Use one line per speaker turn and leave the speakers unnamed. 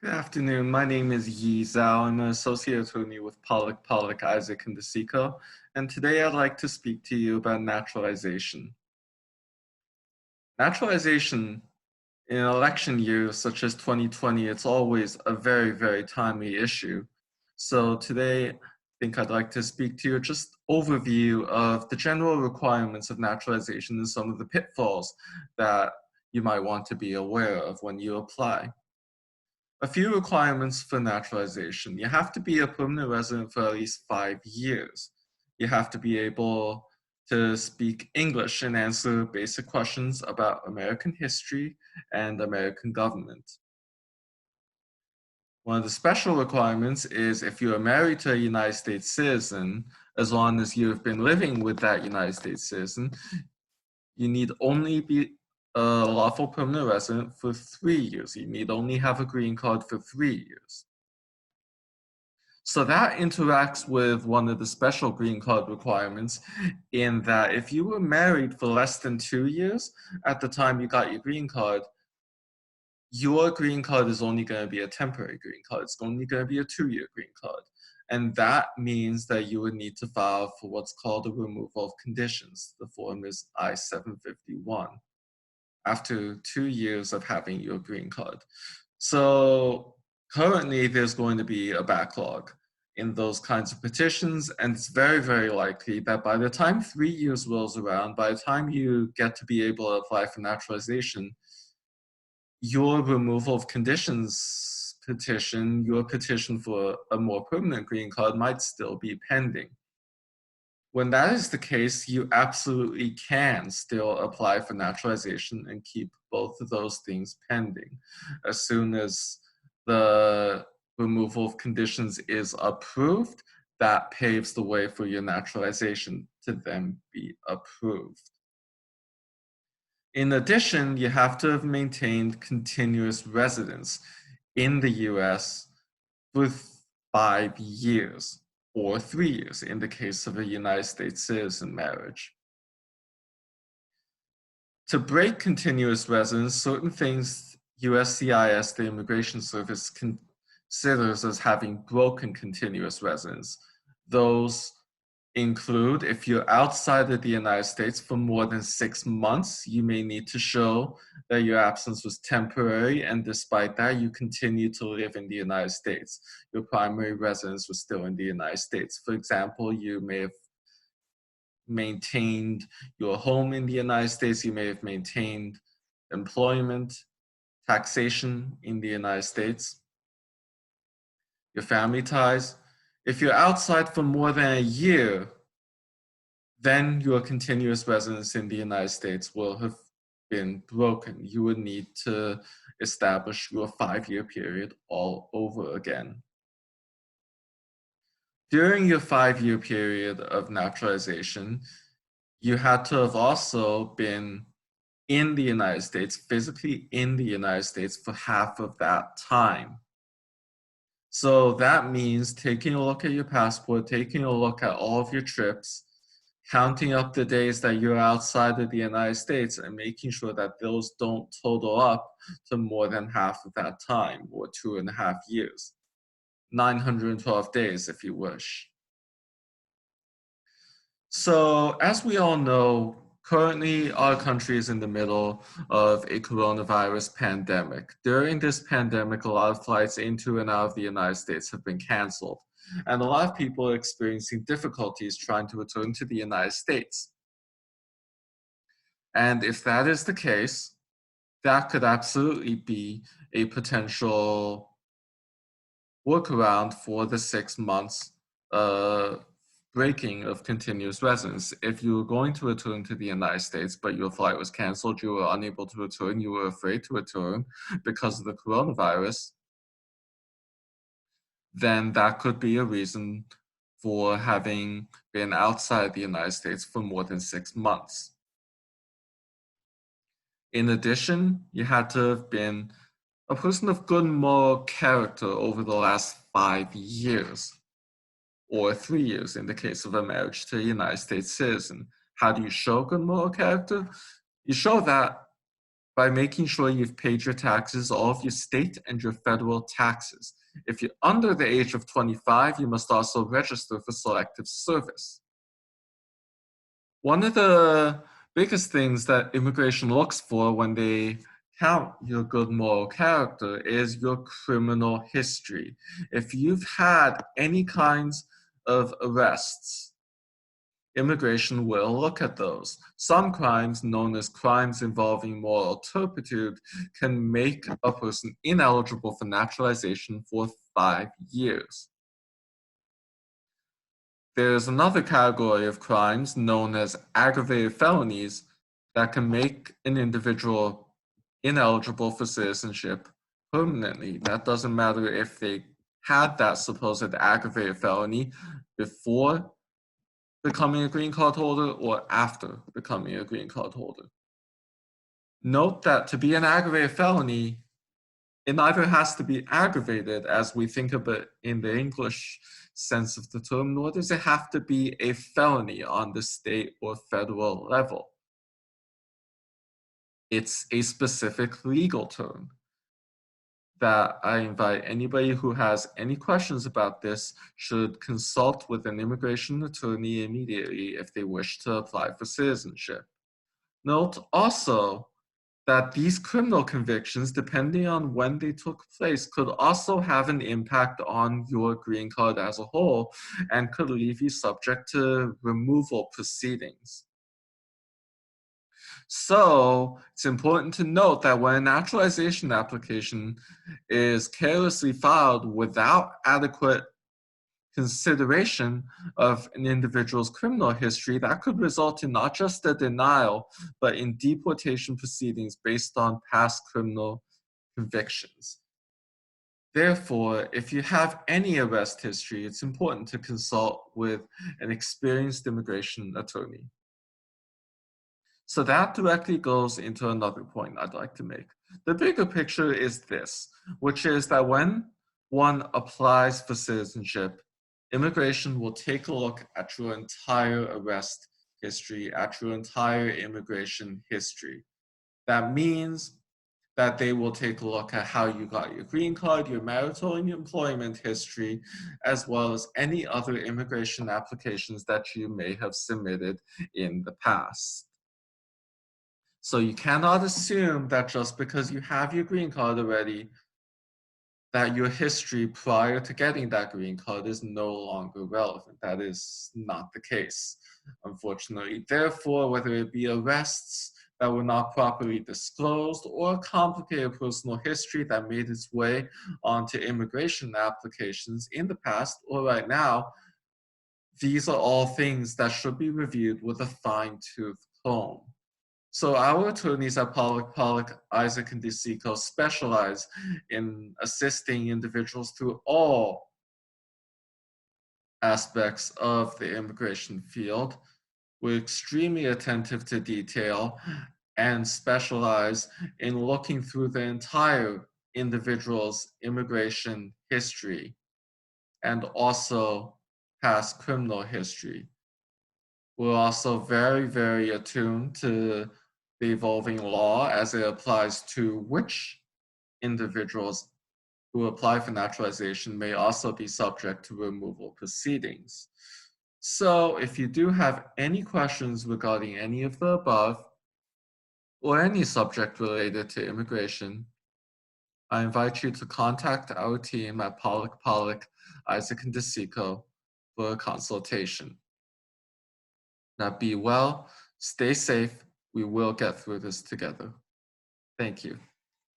Good afternoon. My name is Yi Zhao. I'm an associate attorney with Pollack, Isaac, and DeCicco. And today I'd like to speak to you about naturalization. Naturalization in election years such as 2020, it's always a very, very timely issue. So today, I think I'd like to speak to you just overview of the general requirements of naturalization and some of the pitfalls that you might want to be aware of when you apply. A few requirements for naturalization. You have to be a permanent resident for at least 5 years. You have to be able to speak English and answer basic questions about American history and American government. One of the special requirements is if you are married to a United States citizen, as long as you have been living with that United States citizen, you need only be a lawful permanent resident for 3 years. You need only have a green card for 3 years. So that interacts with one of the special green card requirements in that if you were married for less than 2 years at the time you got your green card, your green card is only going to be a temporary green card. It's only going to be a 2-year green card. And that means that you would need to file for what's called a removal of conditions. The form is I-751 after 2 years of having your green card. So currently there's going to be a backlog in those kinds of petitions, and it's very, very likely that by the time 3 years rolls around, by the time you get to be able to apply for naturalization, your removal of conditions petition, your petition for a more permanent green card might still be pending. When that is the case, you absolutely can still apply for naturalization and keep both of those things pending. As soon as the removal of conditions is approved, that paves the way for your naturalization to then be approved. In addition, you have to have maintained continuous residence in the US for 5 years or 3 years in the case of a United States citizen marriage. To break continuous residence, certain things USCIS, the Immigration Service, considers as having broken continuous residence. Those include if you're outside of the United States for more than 6 months, you may need to show that your absence was temporary, and despite that, you continue to live in the United States. Your primary residence was still in the United States. For example, you may have maintained your home in the United States, you may have maintained employment, taxation in the United States, your family ties. If you're outside for more than a year, then your continuous residence in the United States will have been broken. You would need to establish your 5-year period all over again. During your 5-year period of naturalization, you had to have also been in the United States, physically in the United States for half of that time. So that means taking a look at your passport, taking a look at all of your trips, counting up the days that you're outside of the United States and making sure that those don't total up to more than half of that time, or 2.5 years. 912 days if you wish. So as we all know, currently our country is in the middle of a coronavirus pandemic. During this pandemic, a lot of flights into and out of the United States have been canceled. And a lot of people are experiencing difficulties trying to return to the United States. And if that is the case, that could absolutely be a potential workaround for the 6 months breaking of continuous residence. If you were going to return to the United States, but your flight was canceled, you were unable to return, you were afraid to return because of the coronavirus, then that could be a reason for having been outside the United States for more than 6 months. In addition, you had to have been a person of good moral character over the last 5 years, or 3 years in the case of a marriage to a United States citizen. How do you show good moral character? You show that by making sure you've paid your taxes, all of your state and your federal taxes. If you're under the age of 25, you must also register for selective service. One of the biggest things that immigration looks for when they count your good moral character is your criminal history. If you've had any kinds of arrests, immigration will look at those. Some crimes, known as crimes involving moral turpitude, can make a person ineligible for naturalization for 5 years. There's another category of crimes known as aggravated felonies that can make an individual ineligible for citizenship permanently. That doesn't matter if they had that supposed aggravated felony before becoming a green card holder or after becoming a green card holder. Note that to be an aggravated felony, it either has to be aggravated as we think of it in the English sense of the term, nor does it have to be a felony on the state or federal level. It's a specific legal term that I invite anybody who has any questions about this should consult with an immigration attorney immediately if they wish to apply for citizenship. Note also that these criminal convictions, depending on when they took place, could also have an impact on your green card as a whole and could leave you subject to removal proceedings. So it's important to note that when a naturalization application is carelessly filed without adequate consideration of an individual's criminal history, that could result in not just a denial, but in deportation proceedings based on past criminal convictions. Therefore, if you have any arrest history, it's important to consult with an experienced immigration attorney. So that directly goes into another point I'd like to make. The bigger picture is this, which is that when one applies for citizenship, immigration will take a look at your entire arrest history, at your entire immigration history. That means that they will take a look at how you got your green card, your marital and your employment history, as well as any other immigration applications that you may have submitted in the past. So you cannot assume that just because you have your green card already, that your history prior to getting that green card is no longer relevant. That is not the case, unfortunately. Therefore, whether it be arrests that were not properly disclosed or complicated personal history that made its way onto immigration applications in the past or right now, these are all things that should be reviewed with a fine-tooth comb. So our attorneys at Pollack, Isaac, and DeCicco specialize in assisting individuals through all aspects of the immigration field. We're extremely attentive to detail and specialize in looking through the entire individual's immigration history and also past criminal history. We're also very, very attuned to the evolving law as it applies to which individuals who apply for naturalization may also be subject to removal proceedings. So if you do have any questions regarding any of the above or any subject related to immigration, I invite you to contact our team at Pollack, Isaac, and DeCicco for a consultation. Now be well, stay safe. We will get through this together. Thank you.